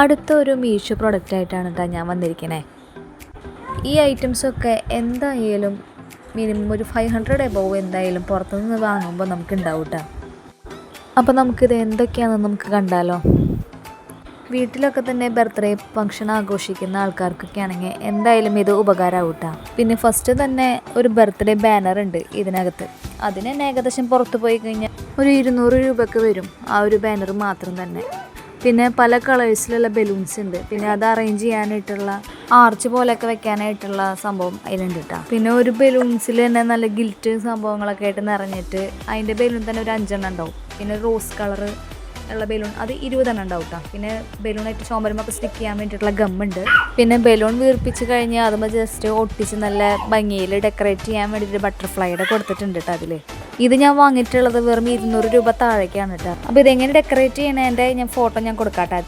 അടുത്തൊരു മീഷോ പ്രൊഡക്റ്റായിട്ടാണ് കേട്ടോ ഞാൻ വന്നിരിക്കണേ. ഈ ഐറ്റംസൊക്കെ എന്തായാലും മിനിമം ഒരു 500 എബോവ് എന്തായാലും പുറത്തുനിന്ന് വാങ്ങുമ്പോൾ നമുക്ക് ഉണ്ടാവും കേട്ടോ. അപ്പോൾ നമുക്കിത് എന്തൊക്കെയാണെന്ന് നമുക്ക് കണ്ടാലോ. വീട്ടിലൊക്കെ തന്നെ ബർത്ത്ഡേ ഫംഗ്ഷൻ ആഘോഷിക്കുന്ന ആൾക്കാർക്കൊക്കെ ആണെങ്കിൽ എന്തായാലും ഇത് ഉപകാരമാവും കേട്ടോ. പിന്നെ ഫസ്റ്റ് തന്നെ ഒരു ബർത്ത്ഡേ ബാനർ ഉണ്ട് ഇതിനകത്ത്. അതിന് തന്നെ ഏകദേശം പുറത്ത് പോയി കഴിഞ്ഞാൽ ഒരു 200 രൂപയ്ക്ക് വരും ആ ഒരു ബാനർ മാത്രം തന്നെ. പിന്നെ പല കളേഴ്സിലുള്ള ബലൂൺസ് ഉണ്ട്. പിന്നെ അത് അറേഞ്ച് ചെയ്യാനായിട്ടുള്ള ആർച്ച് പോലെയൊക്കെ വെക്കാനായിട്ടുള്ള സംഭവം അതിലുണ്ട് കേട്ടോ. പിന്നെ ഒരു ബലൂൺസിൽ തന്നെ നല്ല ഗിൽറ്റ് സംഭവങ്ങളൊക്കെ ആയിട്ട് നിറഞ്ഞിട്ട് അതിൻ്റെ ബലൂൺ തന്നെ ഒരു 5 എണ്ണം ഉണ്ടാവും. പിന്നെ റോസ് കളറ് ഉള്ള ബലൂൺ അത് 20 എണ്ണം ഉണ്ടാവും കേട്ടോ. പിന്നെ ബലൂണായിട്ട് ചുമരുമൊക്കെ സ്റ്റിക്ക് ചെയ്യാൻ വേണ്ടിയിട്ടുള്ള ഗമ്മുണ്ട്. പിന്നെ ബലൂൺ വീർപ്പിച്ച് കഴിഞ്ഞാൽ അതുമ്പോൾ ജസ്റ്റ് ഒട്ടിച്ച് നല്ല ഭംഗിയിൽ ഡെക്കറേറ്റ് ചെയ്യാൻ വേണ്ടിയിട്ട് ബട്ടർഫ്ലൈയുടെ കൊടുത്തിട്ടുണ്ട് കേട്ടോ അതിൽ. ഇത് ഞാൻ വാങ്ങിയിട്ടുള്ളത് വെറും 200 രൂപ താഴേക്കാണ് കേട്ടോ. അപ്പോൾ ഇതെങ്ങനെ ഡെക്കറേറ്റ് ചെയ്യണതിൻ്റെ ഫോട്ടോ ഞാൻ കൊടുക്കാം കേട്ടോ.